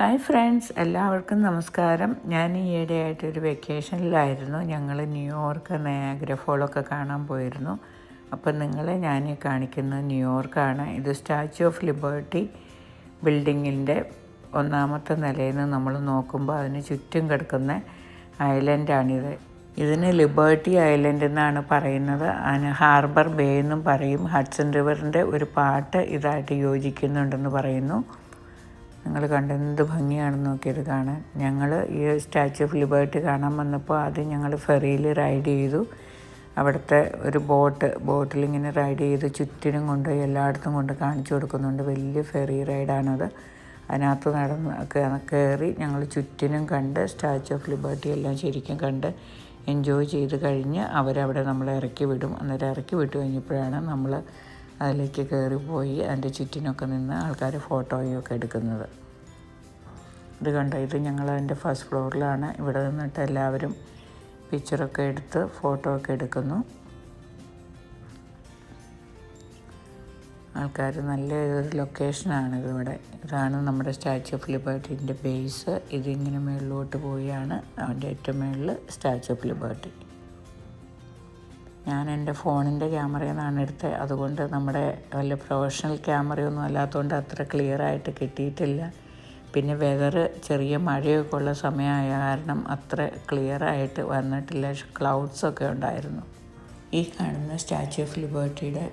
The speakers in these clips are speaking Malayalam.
ഹായ് ഫ്രണ്ട്സ്, എല്ലാവർക്കും നമസ്കാരം. ഞാൻ ഈയിടെയായിട്ടൊരു വെക്കേഷനിലായിരുന്നു. ഞങ്ങൾ ന്യൂയോർക്ക് നയാഗ്ര ഫോളൊക്കെ കാണാൻ പോയിരുന്നു. അപ്പം നിങ്ങളെ ഞാൻ കാണിക്കുന്നത് ന്യൂയോർക്കാണ്. ഇത് സ്റ്റാച്യു ഓഫ് ലിബർട്ടി ബിൽഡിങ്ങിൻ്റെ 1ാമത്തെ നിലയിൽ നിന്ന് നമ്മൾ നോക്കുമ്പോൾ അതിന് ചുറ്റും കിടക്കുന്ന ഐലൻഡാണിത്. ഇതിന് ലിബർട്ടി ഐലൻഡ് എന്നാണ് പറയുന്നത്. അതിന് ഹാർബർ ബേ എന്നും പറയും. ഹഡ്സൺ റിവറിൻ്റെ ഒരു പാട്ട് ഇതായിട്ട് യോജിക്കുന്നുണ്ടെന്ന് പറയുന്നു. നിങ്ങൾ കണ്ട എന്ത് ഭംഗിയാണെന്ന് നോക്കിയത് കാണാൻ. ഞങ്ങൾ ഈ സ്റ്റാച്യു ഓഫ് ലിബർട്ടി കാണാൻ വന്നപ്പോൾ ആദ്യം ഞങ്ങൾ ഫെറിയിൽ റൈഡ് ചെയ്തു. അവിടുത്തെ ഒരു ബോട്ടിലിങ്ങനെ റൈഡ് ചെയ്ത് ചുറ്റിനും കൊണ്ട് എല്ലായിടത്തും കൊണ്ട് കാണിച്ചു കൊടുക്കുന്നുണ്ട്. വലിയ ഫെറി റൈഡാണത്. അതിനകത്ത് കയറി ഞങ്ങൾ ചുറ്റിനും കണ്ട് സ്റ്റാച്യു ഓഫ് ലിബർട്ടി എല്ലാം ശരിക്കും കണ്ട് എൻജോയ് ചെയ്ത് കഴിഞ്ഞ് അവരവിടെ നമ്മളെ ഇറക്കി വിടും. അന്നേരം ഇറക്കി വിട്ട് കഴിഞ്ഞപ്പോഴാണ് നമ്മൾ അതിലേക്ക് കയറിപ്പോയി അതിൻ്റെ ചുറ്റിനൊക്കെ നിന്ന് ആൾക്കാർ ഫോട്ടോയൊക്കെ എടുക്കുന്നത്. ഇത് കണ്ടോ, ഇത് ഞങ്ങൾ അതിൻ്റെ ഫസ്റ്റ് ഫ്ലോറിലാണ്. ഇവിടെ നിന്നിട്ട് എല്ലാവരും പിക്ചറൊക്കെ എടുത്ത് ഫോട്ടോ ഒക്കെ എടുക്കുന്നു. ആൾക്കാർ നല്ലൊരു ലൊക്കേഷനാണ് ഇതിവിടെ. ഇതാണ് നമ്മുടെ സ്റ്റാച്യു ഓഫ് ലിബർട്ടീൻ്റെ ബേസ്. ഇതിങ്ങനെ മുകളിലോട്ട് പോയാണ് അതിൻ്റെ ഏറ്റവും മുകളിൽ സ്റ്റാച്യു ഓഫ് ലിബർട്ടി. ഞാൻ എൻ്റെ ഫോണിൻ്റെ ക്യാമറയിൽ നിന്നാണ് എടുത്തത്. അതുകൊണ്ട് നമ്മുടെ വല്ല പ്രൊഫഷണൽ ക്യാമറയൊന്നും അല്ലാത്തതുകൊണ്ട് അത്ര ക്ലിയറായിട്ട് കിട്ടിയിട്ടില്ല. പിന്നെ ചെറിയ മഴയൊക്കെ ഉള്ള സമയമായ കാരണം അത്ര ക്ലിയറായിട്ട് വന്നിട്ടില്ല. ക്ലൗഡ്സൊക്കെ ഉണ്ടായിരുന്നു. ഈ കാണുന്ന സ്റ്റാച്യു ഓഫ് ലിബർട്ടിയുടെ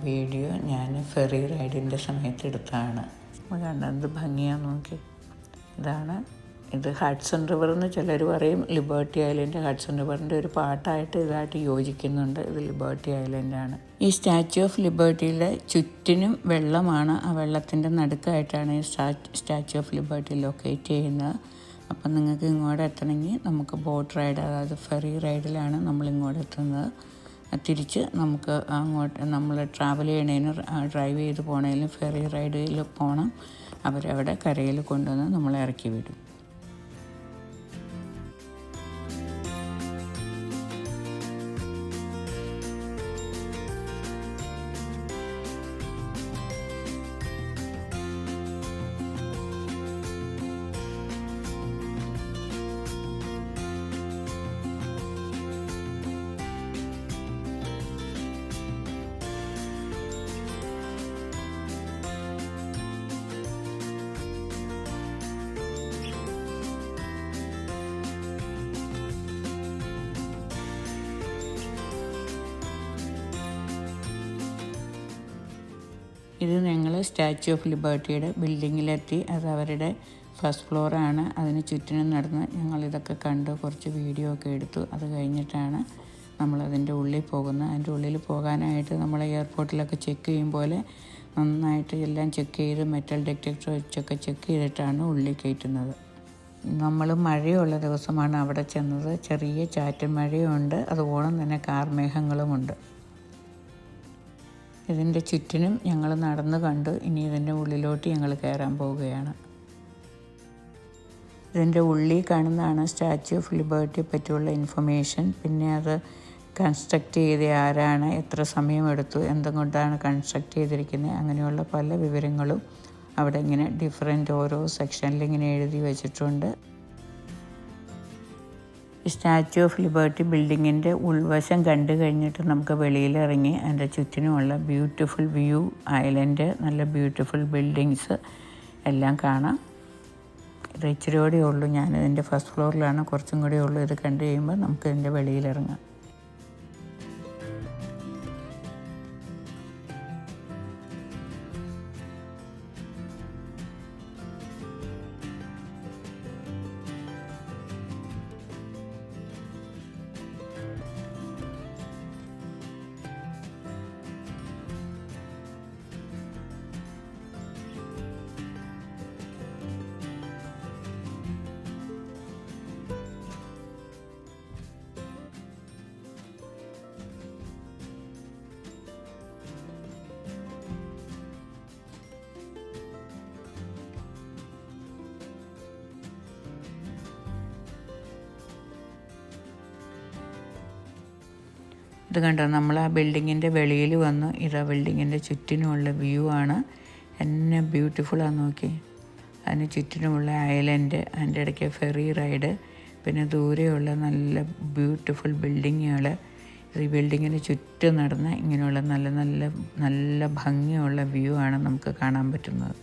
വീഡിയോ ഞാൻ ഫെറി റൈഡിൻ്റെ സമയത്ത് എടുത്തതാണ്. കണ്ടത് ഭംഗിയാന്ന് നോക്കി. ഇത് ഹഡ്സൺ റിവർ എന്ന് ചിലർ പറയും. ലിബർട്ടി ഐലൻഡ് ഹഡ്സൺ റിവറിൻ്റെ ഒരു പാട്ടായിട്ട് ഇതായിട്ട് യോജിക്കുന്നുണ്ട്. ഇത് ലിബർട്ടി ഐലൻഡാണ്. ഈ സ്റ്റാച്യു ഓഫ് ലിബർട്ടിയുടെ ചുറ്റിനും വെള്ളമാണ്. ആ വെള്ളത്തിൻ്റെ നടുക്കായിട്ടാണ് ഈ സ്റ്റാച്യു ഓഫ് ലിബർട്ടി ലൊക്കേറ്റ് ചെയ്യുന്നത്. അപ്പം നിങ്ങൾക്ക് ഇങ്ങോട്ട് എത്തണമെങ്കിൽ നമുക്ക് ബോട്ട് റൈഡ്, അതായത് ഫെറി റൈഡിലാണ് നമ്മളിങ്ങോട്ട് എത്തുന്നത്. തിരിച്ച് നമുക്ക് അങ്ങോട്ട് നമ്മൾ ട്രാവൽ ചെയ്യണതിന് ഡ്രൈവ് ചെയ്ത് പോകണേലും ഫെറി റൈഡിൽ പോകണം. അവരവിടെ കരയിൽ കൊണ്ടുവന്ന് നമ്മളെ ഇറക്കി വിടും. ഇത് ഞങ്ങൾ സ്റ്റാച്യു ഓഫ് ലിബർട്ടിയുടെ ബിൽഡിങ്ങിലെത്തി. അത് അവരുടെ ഫസ്റ്റ് ഫ്ലോറാണ്. അതിന് ചുറ്റിനും നടന്ന് ഞങ്ങളിതൊക്കെ കണ്ട് കുറച്ച് വീഡിയോ ഒക്കെ എടുത്തു. അത് കഴിഞ്ഞിട്ടാണ് നമ്മളതിൻ്റെ ഉള്ളിൽ പോകുന്നത്. അതിൻ്റെ ഉള്ളിൽ പോകാനായിട്ട് നമ്മൾ എയർപോർട്ടിലൊക്കെ ചെക്ക് ചെയ്യും പോലെ നന്നായിട്ട് എല്ലാം ചെക്ക് ചെയ്ത് മെറ്റൽ ഡിറ്റക്ടർ വെച്ചൊക്കെ ചെക്ക് ചെയ്തിട്ടാണ് ഉള്ളിൽ കയറ്റുന്നത്. നമ്മൾ മഴയുള്ള ദിവസമാണ് അവിടെ ചെന്നത്. ചെറിയ ചാറ്റൽ മഴയുണ്ട്, അതുപോലെ തന്നെ കാർമേഘങ്ങളുമുണ്ട്. ഇതിൻ്റെ ചുറ്റിനും ഞങ്ങൾ നടന്ന് കണ്ടു. ഇനി ഇതിൻ്റെ ഉള്ളിലോട്ട് ഞങ്ങൾ കയറാൻ പോവുകയാണ്. ഇതിൻ്റെ ഉള്ളിൽ കാണുന്നതാണ് സ്റ്റാച്യു ഓഫ് ലിബർട്ടിയെ പറ്റിയുള്ള ഇൻഫർമേഷൻ. പിന്നെ അത് കൺസ്ട്രക്റ്റ് ചെയ്ത ആരാണ്, എത്ര സമയമെടുത്തു, എന്തുകൊണ്ടാണ് കൺസ്ട്രക്റ്റ് ചെയ്തിരിക്കുന്നത്, അങ്ങനെയുള്ള പല വിവരങ്ങളും അവിടെ ഇങ്ങനെ ഓരോ സെക്ഷനിൽ ഇങ്ങനെ എഴുതി വച്ചിട്ടുണ്ട്. സ്റ്റാച്യു ഓഫ് ലിബർട്ടി ബിൽഡിങ്ങിൻ്റെ ഉൾവശം കണ്ടു കഴിഞ്ഞിട്ട് നമുക്ക് വെളിയിലിറങ്ങി അതിൻ്റെ ചുറ്റിനുമുള്ള ബ്യൂട്ടിഫുൾ വ്യൂ, ഐലൻഡ്, നല്ല ബ്യൂട്ടിഫുൾ ബിൽഡിങ്സ് എല്ലാം കാണാം. ഇത് ഇച്ചിരി കൂടെ ഉള്ളൂ. ഞാനിതിൻ്റെ ഫസ്റ്റ് ഫ്ലോറിലാണ്, കുറച്ചും കൂടെ ഉള്ളൂ. ഇത് കണ്ടു കഴിയുമ്പോൾ നമുക്ക് ഇതിൻ്റെ വെളിയിലിറങ്ങാം. ഇത് കണ്ടോ, നമ്മൾ ആ ബിൽഡിങ്ങിൻ്റെ വെളിയിൽ വന്നു. ഇതാ ബിൽഡിങ്ങിൻ്റെ ചുറ്റിനുമുള്ള വ്യൂ ആണ്. എന്നെ ബ്യൂട്ടിഫുള്ളാണ് നോക്കി. അതിന് ചുറ്റിനുമുള്ള ഐലൻഡ്, അതിൻ്റെ ഇടയ്ക്ക് ഫെറി റൈഡ്, പിന്നെ ദൂരെയുള്ള നല്ല ബ്യൂട്ടിഫുൾ ബിൽഡിങ്ങുകൾ. ഈ ബിൽഡിങ്ങിന് ചുറ്റും നടന്ന് ഇങ്ങനെയുള്ള നല്ല നല്ല നല്ല ഭംഗിയുള്ള വ്യൂ ആണ് നമുക്ക് കാണാൻ പറ്റുന്നത്.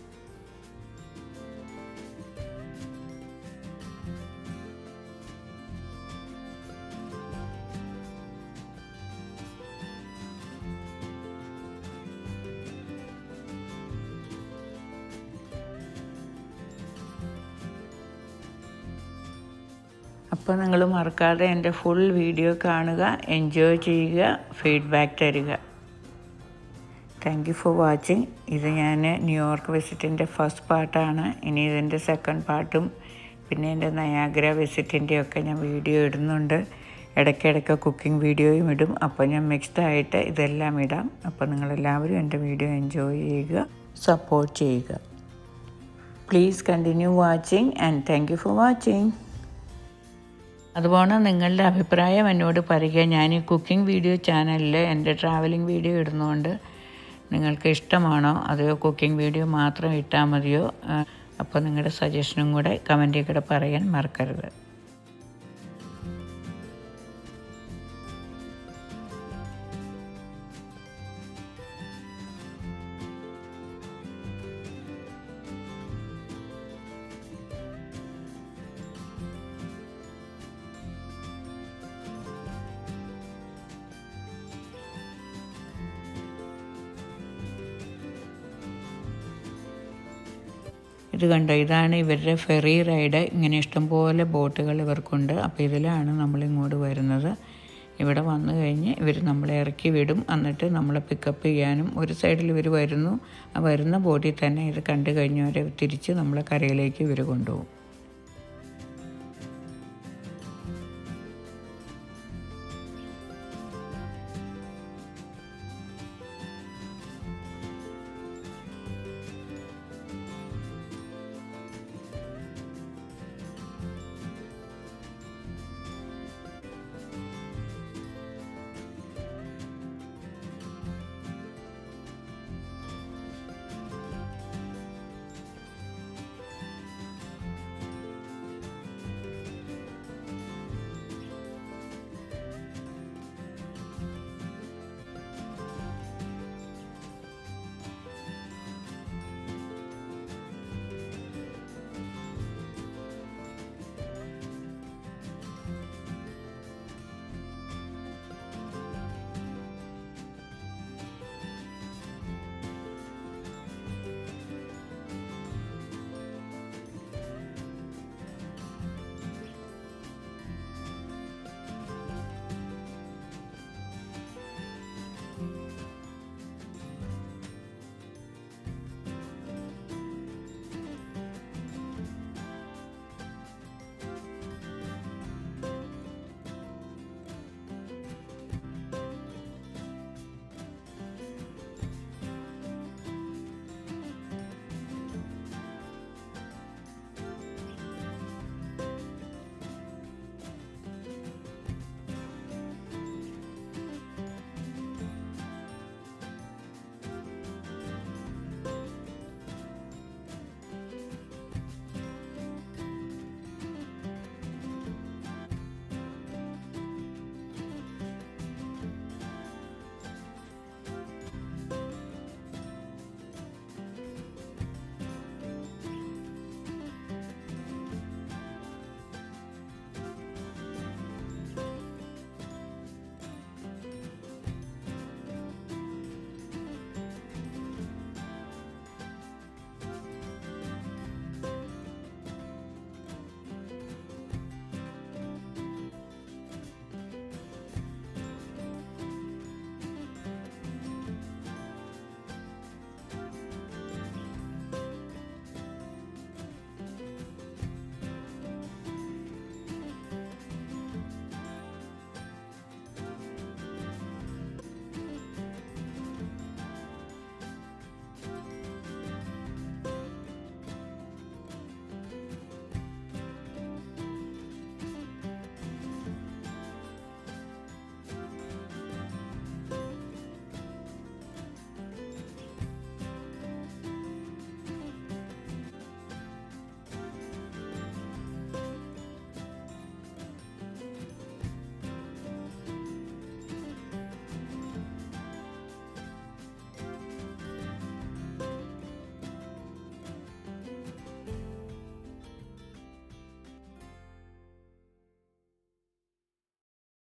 അപ്പോൾ നിങ്ങൾ മറക്കാതെ എൻ്റെ ഫുൾ വീഡിയോ കാണുക, എൻജോയ് ചെയ്യുക, ഫീഡ്ബാക്ക് തരിക. Thank you for watching. ഇത് ഞാൻ ന്യൂയോർക്ക് വിസിറ്റിൻ്റെ ഫസ്റ്റ് പാർട്ടാണ്. ഇനി ഇതിൻ്റെ സെക്കൻഡ് പാർട്ടും പിന്നെ എൻ്റെ നയാഗ്ര വിസിറ്റിൻ്റെയൊക്കെ ഞാൻ വീഡിയോ ഇടുന്നുണ്ട്. ഇടയ്ക്കിടയ്ക്ക് കുക്കിംഗ് വീഡിയോയും ഇടും. അപ്പോൾ ഞാൻ മിക്സ്ഡ് ആയിട്ട് ഇതെല്ലാം ഇടാം. അപ്പോൾ നിങ്ങളെല്ലാവരും എൻ്റെ വീഡിയോ എൻജോയ് ചെയ്യുക, സപ്പോർട്ട് ചെയ്യുക. Please continue watching and thank you for watching. അതുപോലെ നിങ്ങളുടെ അഭിപ്രായം എന്നോട് പറയുക. ഞാൻ ഈ കുക്കിംഗ് വീഡിയോ ചാനലിൽ എൻ്റെ ട്രാവലിംഗ് വീഡിയോ ഇടുന്നതുകൊണ്ട് നിങ്ങൾക്ക് ഇഷ്ടമാണോ, അതെയോ കുക്കിംഗ് വീഡിയോ മാത്രം ഇട്ടാൽ മതിയോ? അപ്പോൾ നിങ്ങളുടെ സജഷനും കൂടെ കമൻറ്റിൽ കൂടെ പറയാൻ മറക്കരുത്. ഇത് കണ്ടോ, ഇതാണ് ഇവരുടെ ഫെറി റൈഡ്. ഇങ്ങനെ ഇഷ്ടംപോലെ ബോട്ടുകൾ ഇവർക്കുണ്ട്. അപ്പോൾ ഇതിലാണ് നമ്മളിങ്ങോട്ട് വരുന്നത്. ഇവിടെ വന്നു കഴിഞ്ഞ് ഇവർ നമ്മളെ ഇറക്കി വിടും. എന്നിട്ട് നമ്മളെ പിക്കപ്പ് ചെയ്യാനും ഒരു സൈഡിൽ ഇവർ വരുന്നു. ആ വരുന്ന ബോട്ടിൽ തന്നെ ഇത് കണ്ടു കഴിഞ്ഞവരെ തിരിച്ച് നമ്മളെ കരയിലേക്ക് ഇവർ കൊണ്ടുപോകും.